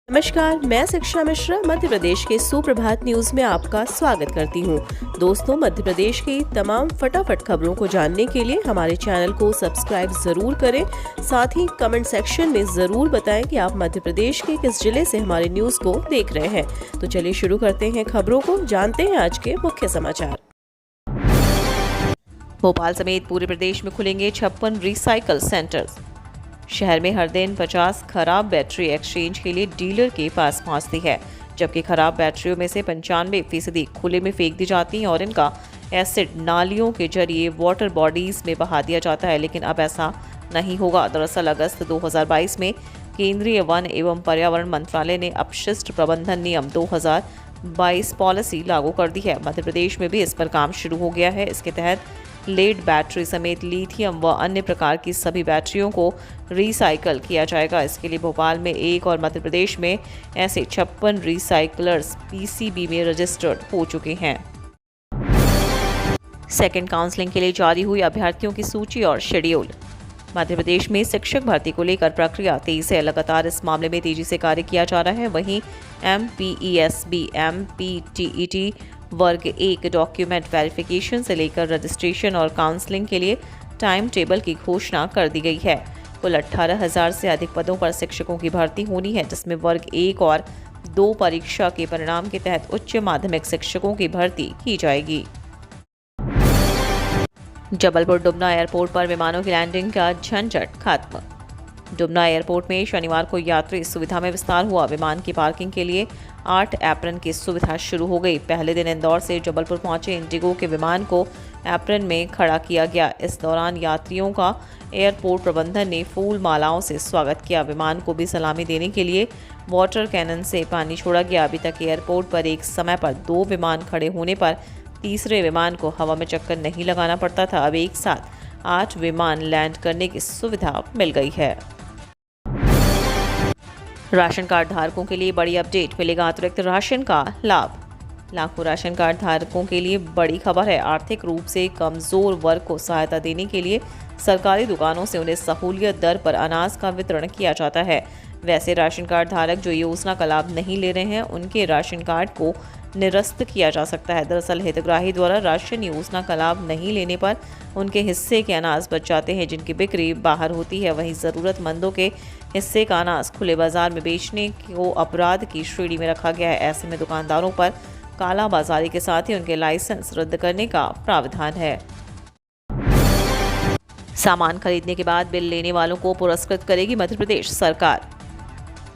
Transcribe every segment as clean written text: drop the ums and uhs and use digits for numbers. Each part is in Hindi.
नमस्कार, मैं शिक्षा मिश्रा मध्य प्रदेश के सुप्रभात न्यूज में आपका स्वागत करती हूँ। दोस्तों, मध्य प्रदेश की तमाम फटाफट खबरों को जानने के लिए हमारे चैनल को सब्सक्राइब जरूर करें। साथ ही कमेंट सेक्शन में जरूर बताएं कि आप मध्य प्रदेश के किस जिले से हमारे न्यूज को देख रहे हैं। तो चलिए शुरू करते हैं खबरों को, जानते हैं आज के मुख्य समाचार। भोपाल समेत पूरे प्रदेश में खुलेंगे 56 रिसाइकल सेंटर्स। शहर में हर दिन 50 खराब बैटरी एक्सचेंज के लिए डीलर के पास पहुंचती है, जबकि खराब बैटरियों में से 95% खुले में फेंक दी जाती हैं और इनका एसिड नालियों के जरिए वाटर बॉडीज में बहा दिया जाता है। लेकिन अब ऐसा नहीं होगा। दरअसल अगस्त 2022 में केंद्रीय वन एवं पर्यावरण मंत्रालय ने अपशिष्ट प्रबंधन नियम 2022 पॉलिसी लागू कर दी है। मध्य प्रदेश में भी इस पर काम शुरू हो गया है। इसके तहत लेड बैटरी समेत लिथियम व अन्य प्रकार की सभी बैटरियों को रिसाइकल किया जाएगा। इसके लिए भोपाल में एक और मध्य प्रदेश में ऐसे 56 रिसाइकलर्स पीसीबी में रजिस्टर्ड हो चुके हैं। सेकेंड काउंसलिंग के लिए जारी हुई अभ्यर्थियों की सूची और शेड्यूल। मध्य प्रदेश में शिक्षक भर्ती को लेकर प्रक्रिया तेज है। लगातार इस मामले में तेजी से कार्य किया जा रहा है। वहीं MPESB, MPTET वर्ग 1 डॉक्यूमेंट वेरिफिकेशन से लेकर रजिस्ट्रेशन और काउंसलिंग के लिए टाइम टेबल की घोषणा कर दी गई है। कुल 18,000 से अधिक पदों पर शिक्षकों की भर्ती होनी है, जिसमें वर्ग 1 और 2 परीक्षा के परिणाम के तहत उच्च माध्यमिक शिक्षकों की भर्ती की जाएगी। जबलपुर डुमना एयरपोर्ट पर विमानों की लैंडिंग का झंझट खत्म। डुमना एयरपोर्ट में शनिवार को यात्री सुविधा में विस्तार हुआ। विमान की पार्किंग के लिए 8 एप्रन की सुविधा शुरू हो गई। पहले दिन इंदौर से जबलपुर पहुंचे इंडिगो के विमान को एप्रन में खड़ा किया गया। इस दौरान यात्रियों का एयरपोर्ट प्रबंधन ने फूल मालाओं से स्वागत किया। विमान को भी सलामी देने के लिए वाटर कैनन से पानी छोड़ा गया। अभी तक एयरपोर्ट पर एक समय पर 2 विमान खड़े होने पर तीसरे विमान को हवा में चक्कर नहीं लगाना पड़ता था। अब एक साथ 8 विमान लैंड करने की सुविधा मिल गई है। राशन कार्ड धारकों के लिए बड़ी अपडेट, मिलेगा अतिरिक्त राशन का लाभ। लाखों राशन कार्ड धारकों के लिए बड़ी खबर है। आर्थिक रूप से कमजोर वर्ग को सहायता देने के लिए सरकारी दुकानों से उन्हें सहूलियत दर पर अनाज का वितरण किया जाता है। वैसे राशन कार्ड धारक जो योजना का लाभ नहीं ले रहे हैं, उनके राशन कार्ड को निरस्त किया जा सकता है। दरअसल हितग्राही द्वारा राशन योजना का लाभ नहीं लेने पर उनके हिस्से के अनाज बच जाते हैं, जिनकी बिक्री बाहर होती है। वहीं ज़रूरतमंदों के हिस्से का अनाज खुले बाजार में बेचने को अपराध की श्रेणी में रखा गया है। ऐसे में दुकानदारों पर काला बाजारी के साथ ही उनके लाइसेंस रद्द करने का प्रावधान है। सामान खरीदने के बाद बिल लेने वालों को पुरस्कृत करेगी मध्य प्रदेश सरकार।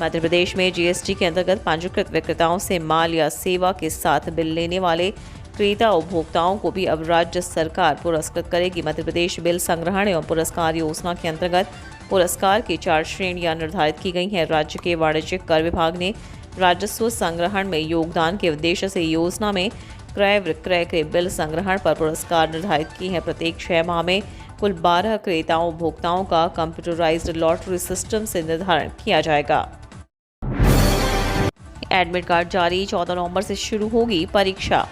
मध्य प्रदेश में जीएसटी के अंतर्गत पंजीकृत विक्रेताओं से माल या सेवा के साथ बिल लेने वाले क्रेता उपभोक्ताओं को भी अब राज्य सरकार पुरस्कृत करेगी। मध्य प्रदेश बिल संग्रहण एवं पुरस्कार योजना के अंतर्गत पुरस्कार की 4 श्रेणियां निर्धारित की गई हैं। राज्य के वाणिज्यिक कर विभाग ने राजस्व संग्रहण में योगदान के उद्देश्य से योजना में क्रय विक्रय के बिल संग्रहण पर पुरस्कार निर्धारित किए हैं। प्रत्येक 6 माह में कुल 12 क्रेताओं उपभोक्ताओं का कंप्यूटराइज्ड लॉटरी सिस्टम से निर्धारण किया जाएगा। एडमिट कार्ड जारी, 14 नवंबर से शुरू होगी परीक्षा।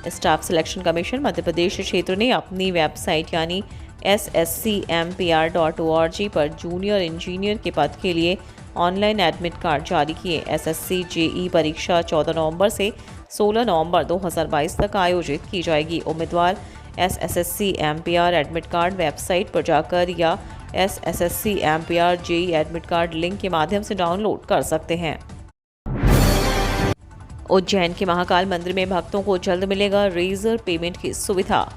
Staff selection commission Madhya Pradesh क्षेत्र ने अपनी वेबसाइट यानी sscmpr.org पर जूनियर इंजीनियर के पद के लिए ऑनलाइन एडमिट कार्ड जारी किए। SSC JE परीक्षा 14 नवंबर से 16 नवंबर 2022 तक आयोजित की जाएगी। उम्मीदवार SSCMPR एडमिट कार्ड वेबसाइट पर जाकर या SSCMPR JE admit card link के माध्यम से डाउनलोड कर सकते हैं। उज्जैन के महाकाल मंदिर में भक्तों को जल्द मिलेगा रेजर पेमेंट की सुविधा।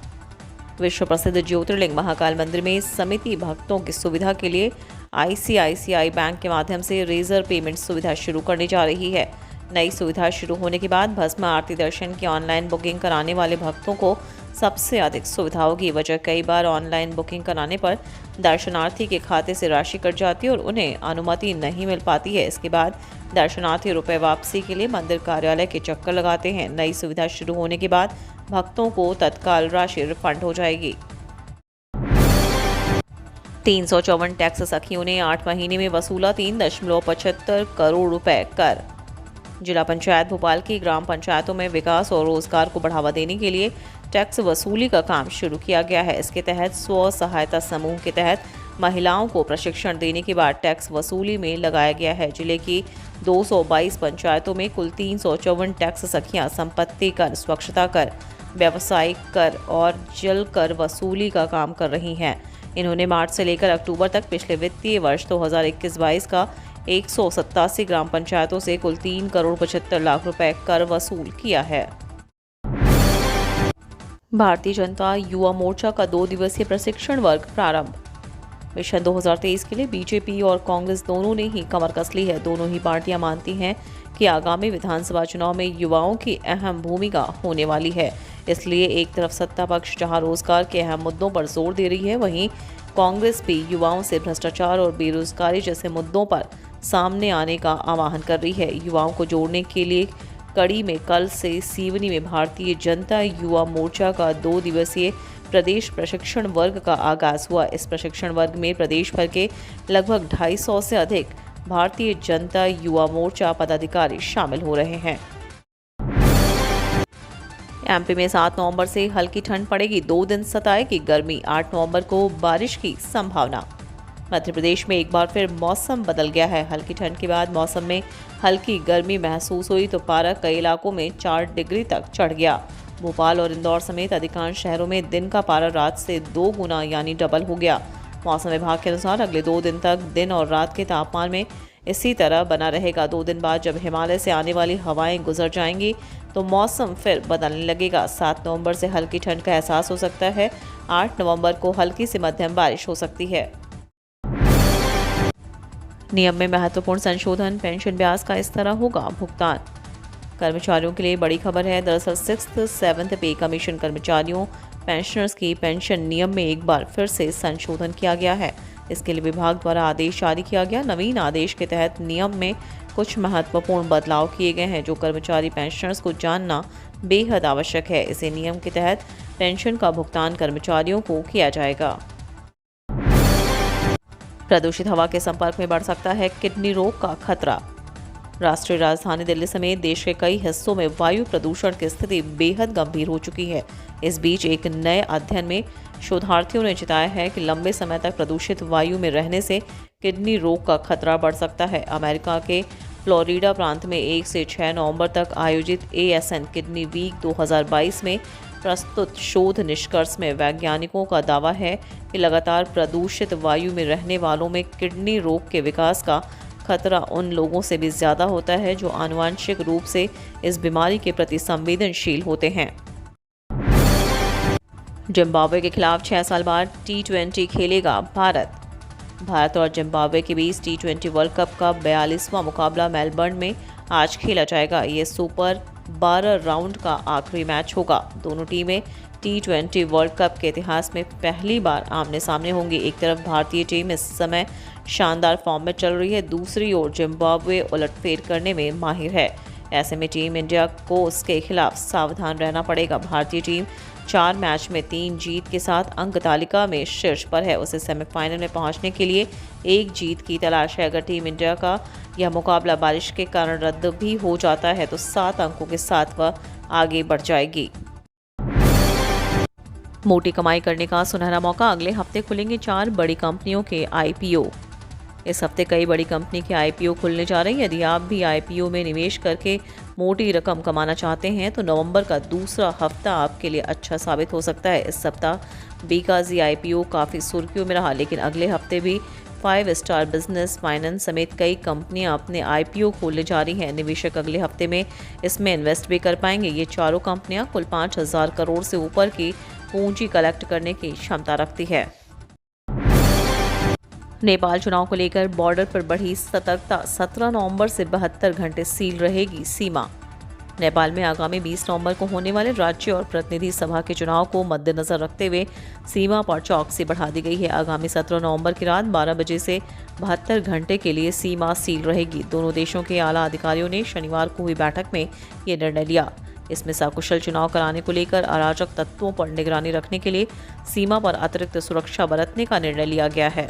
विश्व प्रसिद्ध ज्योतिर्लिंग महाकाल मंदिर में समिति भक्तों की सुविधा के लिए ICICI बैंक के माध्यम से रेजर पेमेंट सुविधा शुरू करने जा रही है। नई सुविधा शुरू होने के बाद भस्म आरती दर्शन की ऑनलाइन बुकिंग कराने वाले भक्तों को सबसे अधिक सुविधा होगी। वजह कई बार ऑनलाइन बुकिंग कराने पर दर्शनार्थी के खाते से राशि कट जाती है और उन्हें अनुमति नहीं मिल पाती है। इसके बाद दर्शनार्थी रुपए वापसी के लिए मंदिर कार्यालय के चक्कर लगाते हैं। नई सुविधा शुरू होने के बाद भक्तों को तत्काल राशि रिफंड हो जाएगी। 354 टैक्स सखियों ने 8 महीने में वसूला 3.75 करोड़ रुपए कर। जिला पंचायत भोपाल की ग्राम पंचायतों में विकास और रोजगार को बढ़ावा देने के लिए टैक्स वसूली का काम शुरू किया गया है। इसके तहत स्व सहायता समूह के तहत महिलाओं को प्रशिक्षण देने के बाद टैक्स वसूली में लगाया गया है। जिले की 222 पंचायतों में कुल 354 टैक्स सखियां संपत्ति कर, स्वच्छता कर, व्यावसायिक कर और जल कर वसूली का काम कर रही हैं। इन्होंने मार्च से लेकर अक्टूबर तक पिछले वित्तीय वर्ष 2021-22 का 187 ग्राम पंचायतों से कुल 3 करोड़ 75 लाख रुपए कर वसूल किया है। भारतीय जनता युवा मोर्चा का 2 दिवसीय प्रशिक्षण वर्ग प्रारंभ। मिशन 2023 के लिए बीजेपी और कांग्रेस दोनों ने ही कमर कस ली है। दोनों ही पार्टियां मानती हैं कि आगामी विधानसभा चुनाव में युवाओं की अहम भूमिका होने वाली है। इसलिए एक तरफ सत्ता पक्ष जहां रोजगार के अहम मुद्दों पर जोर दे रही है, वहीं कांग्रेस भी युवाओं से भ्रष्टाचार और बेरोजगारी जैसे मुद्दों पर सामने आने का आह्वान कर रही है। युवाओं को जोड़ने के लिए कड़ी में कल से सीवनी में भारतीय जनता युवा मोर्चा का 2 दिवसीय प्रदेश प्रशिक्षण वर्ग का आगाज हुआ। इस प्रशिक्षण वर्ग में प्रदेश भर के लगभग 250 से अधिक भारतीय जनता युवा मोर्चा पदाधिकारी शामिल हो रहे हैं। एमपी में 7 नवंबर से हल्की ठंड पड़ेगी, 2 दिन सताएगी गर्मी, 8 नवंबर को बारिश की संभावना। मध्य प्रदेश में एक बार फिर मौसम बदल गया है। हल्की ठंड के बाद मौसम में हल्की गर्मी महसूस हुई तो पारा कई इलाकों में 4 डिग्री तक चढ़ गया। भोपाल और इंदौर समेत अधिकांश शहरों में दिन का पारा रात से 2 गुना यानी डबल हो गया। मौसम विभाग के अनुसार अगले 2 दिन तक दिन और रात के तापमान में इसी तरह बना रहेगा। 2 दिन बाद जब हिमालय से आने वाली हवाएं गुजर जाएंगी तो मौसम फिर बदलने लगेगा। 7 नवंबर से हल्की ठंड का एहसास हो सकता है। 8 नवंबर को हल्की से मध्यम बारिश हो सकती है। नियम में महत्वपूर्ण संशोधन, पेंशन ब्याज का इस तरह होगा भुगतान। कर्मचारियों के लिए बड़ी खबर है। दरअसल 6th 7th पे कमीशन कर्मचारियों पेंशनर्स की पेंशन नियम में एक बार फिर से संशोधन किया गया है। इसके लिए विभाग द्वारा आदेश जारी किया गया। नवीन आदेश के तहत नियम में कुछ महत्वपूर्ण बदलाव किए गए हैं जो कर्मचारी पेंशनर्स को जानना बेहद आवश्यक है। इसे नियम के तहत पेंशन का भुगतान कर्मचारियों को किया जाएगा। प्रदूषित हवा के संपर्क में बढ़ सकता है किडनी रोग का खतरा। राष्ट्रीय राजधानी दिल्ली समेत देश के कई हिस्सों में वायु प्रदूषण की स्थिति बेहद गंभीर हो चुकी है। इस बीच एक नए अध्ययन में शोधार्थियों ने जताया है कि लंबे समय तक प्रदूषित वायु में रहने से किडनी रोग का खतरा बढ़ सकता है। अमेरिका के फ्लोरिडा प्रांत में 1 से 6 नवंबर तक आयोजित ASN किडनी वीक 2022 में प्रस्तुत शोध निष्कर्ष में वैज्ञानिकों का दावा है कि लगातार प्रदूषित वायु में रहने वालों में किडनी रोग के विकास का खतरा उन लोगों से भी ज़्यादा होता है जो आनुवंशिक रूप से इस बीमारी के प्रति संवेदनशील होते हैं। जिम्बाब्वे के खिलाफ 6 साल बाद T20 खेलेगा भारत। भारत और जिम्बाब्वे के बीच T20 वर्ल्ड कप का 42वां मुकाबला मेलबर्न में आज खेला जाएगा। ये सुपर 12 राउंड का आखिरी मैच होगा। दोनों टीमें T20 वर्ल्ड कप के इतिहास में पहली बार आमने सामने होंगी। एक तरफ भारतीय टीम इस समय शानदार फॉर्म में चल रही है, दूसरी ओर जिम्बाब्वे उलटफेर करने में माहिर है। ऐसे में टीम इंडिया को उसके खिलाफ सावधान रहना पड़ेगा। भारतीय टीम 4 मैच में 3 जीत के साथ अंक तालिका में शीर्ष पर है। उसे सेमीफाइनल में पहुंचने के लिए 1 जीत की तलाश है। अगर टीम इंडिया का यह मुकाबला बारिश के कारण रद्द भी हो जाता है तो 7 अंकों के साथ वह आगे बढ़ जाएगी। मोटी कमाई करने का सुनहरा मौका, अगले हफ्ते खुलेंगे 4 बड़ी कंपनियों के IPO। इस हफ्ते कई बड़ी कंपनी के IPO खुलने जा रही हैं। यदि आप भी IPO में निवेश करके मोटी रकम कमाना चाहते हैं तो नवंबर का दूसरा हफ्ता आपके लिए अच्छा साबित हो सकता है। इस सप्ताह बीकाजी IPO काफ़ी सुर्खियों में रहा, लेकिन अगले हफ्ते भी 5 स्टार बिजनेस, फाइनेंस समेत कई कंपनियां अपने IPO खोलने जा रही हैं। निवेशक अगले हफ्ते में इसमें इन्वेस्ट भी कर पाएंगे। ये चारों कंपनियां कुल 5,000 करोड़ से ऊपर की पूंजी कलेक्ट करने की क्षमता रखती है। नेपाल चुनाव को लेकर बॉर्डर पर बढ़ी सतर्कता, 17 नवंबर से 72 घंटे सील रहेगी सीमा। नेपाल में आगामी 20 नवंबर को होने वाले राज्य और प्रतिनिधि सभा के चुनाव को मद्देनजर रखते हुए सीमा पर चौकसी बढ़ा दी गई है। आगामी 17 नवंबर की रात 12 बजे से 72 घंटे के लिए सीमा सील रहेगी। दोनों देशों के आला अधिकारियों ने शनिवार को हुई बैठक में ये निर्णय लिया। इसमें सकुशल चुनाव कराने को लेकर अराजक तत्वों पर निगरानी रखने के लिए सीमा पर अतिरिक्त सुरक्षा बरतने का निर्णय लिया गया है।